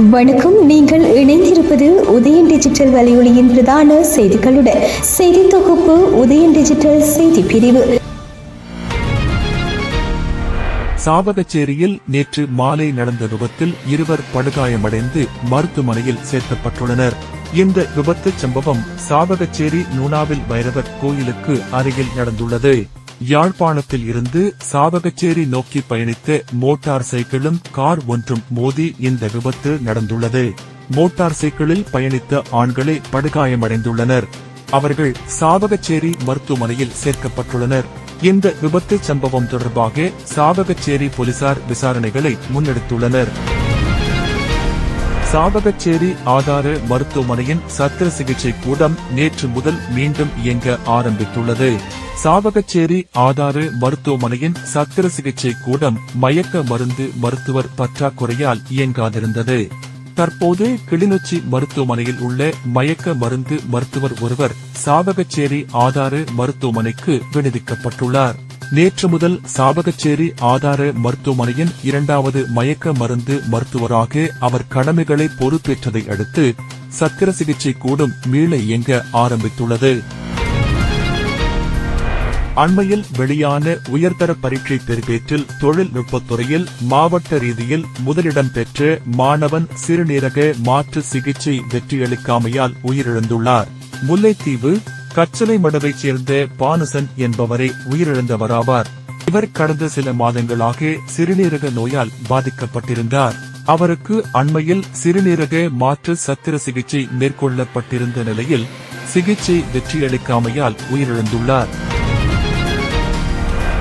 வணக்கம். நீங்கள் இணைந்திருப்பது உதயன் டிஜிட்டல் வலையொலியின் பிரதான செய்திகளுடன். செய்தி தொகுப்பு உதயன் டிஜிட்டல் செய்தி பிரிவு. சாவகச்சேரியில் நேற்று மாலை நடந்த விபத்தில் 2 படுகாயமடைந்து மருத்துவமனையில் சேர்க்கப்பட்டுள்ளனர். இந்த விபத்து சம்பவம் சாவகச்சேரி நூனாவில் பைரவர் கோயிலுக்கு அருகில் நடந்துள்ளது. யாழ்ப்பாணத்தில் இருந்து சாவகச்சேரி நோக்கி பயணித்த மோட்டார் சைக்கிளும் கார் ஒன்றும் மோதி இந்த விபத்து நடந்துள்ளது. மோட்டார் சைக்கிளில் பயணித்த ஆண்களே படுகாயமடைந்துள்ளனர். அவர்கள் சாவகச்சேரி மருத்துவமனையில் சேர்க்கப்பட்டுள்ளனர். இந்த விபத்து சம்பவம் தொடர்பாக சாவகச்சேரி போலீசார் விசாரணைகளை முன்னெடுத்துள்ளனர். சாவகச்சேரி ஆதார மருத்துவமனையின் சத்திர சிகிச்சை கூடம் நேற்று முதல் மீண்டும் இயங்க ஆரம்பித்துள்ளது. சாவகச்சேரி ஆதார மருத்துவமனையின் சத்திர சிகிச்சை கூடம் மயக்க மருந்து மருத்துவர் பற்றாக்குறையால் இயங்காதிருந்தது. தற்போது கிளிநொச்சி மருத்துவமனையில் உள்ள மயக்க மருந்து மருத்துவர் ஒருவர் சாவகச்சேரி ஆதார மருத்துவமனைக்கு விடுவிக்கப்பட்டுள்ளார். நேற்று முதல் சாவகச்சேரி ஆதார மருத்துவமனையின் 2வது மயக்க மருந்து மருத்துவராக அவர் கடமைகளை பொறுப்பேற்றதை அடுத்து சத்திர சிகிச்சை கூடம் மீள இயங்க ஆரம்பித்துள்ளது. அண்மையில் வெளியான உயர்தர பரீட்சை பெறுபேற்றில் தொழில்நுட்பத்துறையில் மாவட்ட ரீதியில் முதலிடம் பெற்ற மாணவன் சிறுநீரக மாற்று சிகிச்சை வெற்றியளிக்காமையால் உயிரிழந்துள்ளார். முல்லைத்தீவு கச்சலை மடவைச் சேர்ந்த பானுசன் என்பவரை உயிரிழந்தவராவார். இவர் கடந்த சில மாதங்களாக சிறுநீரக நோயால் பாதிக்கப்பட்டிருந்தார். அவருக்கு அண்மையில் சிறுநீரக மாற்று சத்திர சிகிச்சை மேற்கொள்ளப்பட்டிருந்த நிலையில் சிகிச்சை வெற்றியளிக்காமையால் உயிரிழந்துள்ளார்.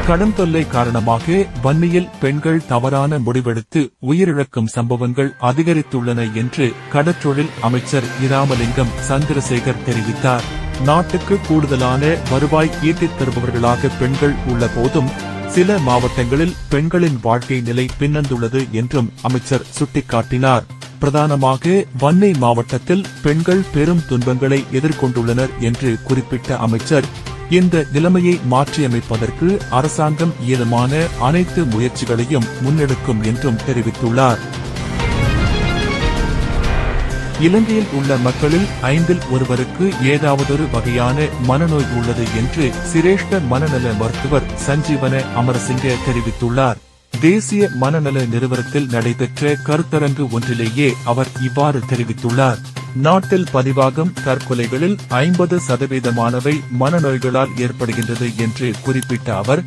கடன் தொல்லை காரணமாக வன்னியில் பெண்கள் தவறான முடிவெடுத்து உயிரிழக்கும் சம்பவங்கள் அதிகரித்துள்ளன என்று கடற்றொழில் அமைச்சர் இராமலிங்கம் சந்திரசேகர் தெரிவித்தார். நாட்டுக்கு கூடுதலான வருவாய் ஈட்டித் தருபவர்களாக பெண்கள் உள்ள போதும் சில மாவட்டங்களில் பெண்களின் வாழ்க்கை நிலை பின்னந்துள்ளது என்றும் அமைச்சர் சுட்டிக்காட்டினார். பிரதானமாக வன்னி மாவட்டத்தில் பெண்கள் பெரும் துன்பங்களை எதிர்கொண்டுள்ளனர் என்று குறிப்பிட்ட அமைச்சர் இந்த நிலைமையை மாற்றியமைப்பதற்கு அரசாங்கம் இயலுமான அனைத்து முயற்சிகளையும் முன்னெடுக்கும் என்றும் தெரிவித்துள்ளார். இலங்கையில் உள்ள மக்களில் 5இல் ஒருவருக்கு ஏதாவதொரு வகையான மனநோய் உள்ளது என்று சிரேஷ்ட மனநல மருத்துவர் சஞ்சீவன அமரசிங்க தெரிவித்துள்ளார். தேசிய மனநல நிறுவனத்தில் நடைபெற்ற கருத்தரங்கு ஒன்றிலேயே அவர் இவ்வாறு தெரிவித்துள்ளார். நாட்டில் பதிவாகும் தற்கொலைகளில் 50% மனநோய்களால் ஏற்படுகின்றது என்று குறிப்பிட்ட அவர்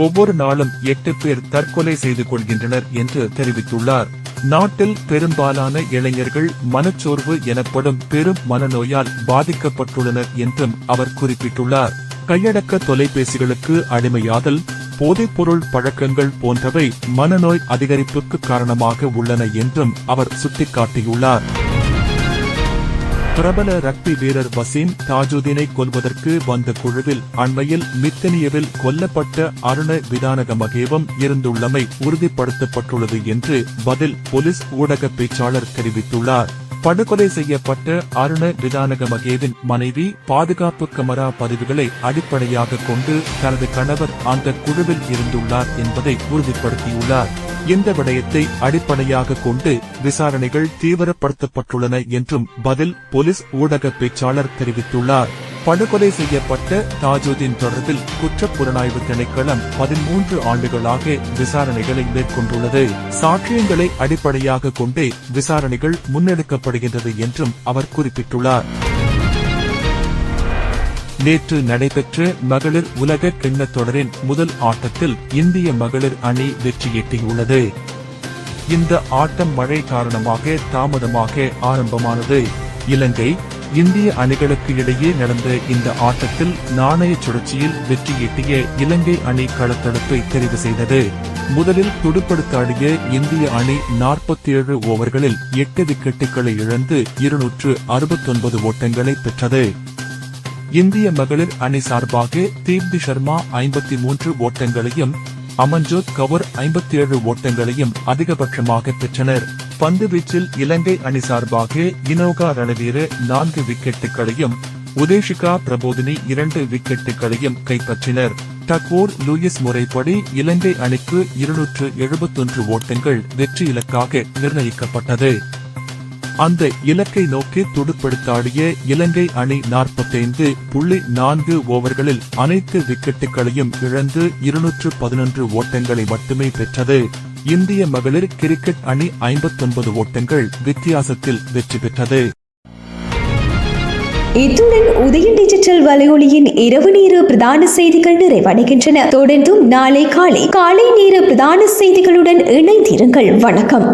ஒவ்வொரு நாளும் 8 பேர் தற்கொலை செய்து கொள்கின்றனர் என்று தெரிவித்துள்ளார். நாட்டில் பெரும்பாலான இளைஞர்கள் மனச்சோர்வு எனப்படும் பெரும் மனநோயால் பாதிக்கப்பட்டுள்ளனர் என்றும் அவர் குறிப்பிட்டுள்ளார். கையடக்க தொலைபேசிகளுக்கு அடிமையாதல், போதைப்பொருள் பழக்கங்கள் போன்றவை மனநோய் அதிகரிப்புக்கு காரணமாக உள்ளன என்றும் அவர் சுட்டிக்காட்டியுள்ளார். பிரபல ரக்பி வீரர் வசீம் தாஜுதீனை கொல்வதற்கு வந்த குழுவில் அண்மையில் மித்தனியவில் கொல்லப்பட்ட அருண விதானகமகேவம் இருந்துள்ளமை உறுதிப்படுத்தப்பட்டுள்ளது என்று பதில் போலீஸ் ஊடக பேச்சாளர் தெரிவித்துள்ளார். படுகொலை செய்யப்பட்ட அருண விதானகமகேவின் மனைவி பாதுகாப்பு கமரா பதிவுகளை அடிப்படையாக கொண்டு தனது கணவர் அந்த குழுவில் இருந்துள்ளார் என்பதை உறுதிப்படுத்தியுள்ளார். இந்த விடயத்தை அடிப்படையாக கொண்டு விசாரணைகள் தீவிரப்படுத்தப்பட்டுள்ளன என்றும் பதில் போலீஸ் ஊடக பேச்சாளர் தெரிவித்துள்ளார். படுகொலை செய்யப்பட்ட தாஜுதீன் தொடர்பில் குற்றப்புலனாய்வு திணைக்களம் 13 ஆண்டுகளாக விசாரணைகளை மேற்கொண்டுள்ளது. சாட்சியங்களை அடிப்படையாக கொண்டே விசாரணைகள் முன்னெடுக்கப்படுகின்றது என்றும் அவர் குறிப்பிட்டுள்ளார். நேற்று நடைபெற்ற மகளிர் உலக கிண்ணத் தொடரின் முதல் ஆட்டத்தில் இந்திய மகளிர் அணி வெற்றியீட்டியுள்ளது. இந்த ஆட்டம் மழை காரணமாக தாமதமாக ஆரம்பமானது. இலங்கை இந்திய அணிகளுக்கு இடையே நடந்த இந்த ஆட்டத்தில் நாணய சுழற்சியில் வெற்றியீட்டிய இலங்கை அணி களத்தடுப்பை தெரிவு செய்தது. முதலில் துடுப்படுத்தாடிய இந்திய அணி 47 ஓவர்களில் 8 விக்கெட்டுகளை இழந்து 269 ஓட்டங்களை பெற்றது. இந்திய மகளிர் அணி சார்பாக தீப்தி சர்மா 53 ஓட்டங்களையும் அமன்ஜோத் கவுர் 57 ஓட்டங்களையும் அதிகபட்சமாக பெற்றனர். பந்து வீச்சில் இலங்கை அணி சார்பாக இனோகா ரணவீர 4 விக்கெட்டுகளையும் உதேஷிகா பிரபோதினி 2 விக்கெட்டுகளையும் கைப்பற்றினர். டகோர் லூயிஸ் முறைப்படி இலங்கை அணிக்கு 271 ஓட்டங்கள் வெற்றி இலக்காக நிர்ணயிக்கப்பட்டது. அந்த இலக்கை நோக்கி துடுப்படுத்தாடிய இலங்கை அணி 45.4 ஓவர்களில் அனைத்து விக்கெட்டுகளையும் இழந்து 211 ஓட்டங்களை மட்டுமே பெற்றது. இந்திய மகளிர் கிரிக்கெட் அணி 59 ஓட்டங்கள் வித்தியாசத்தில் வெற்றி பெற்றது. இத்துடன் உதயன் டிஜிட்டல் வலையொலியின் இரவு நேர பிரதான செய்திகள் நிறைவடைகின்றன. தொடர்ந்தும் நாளை காலை நேர பிரதான செய்திகளுடன் இணைந்திருங்கள். வணக்கம்.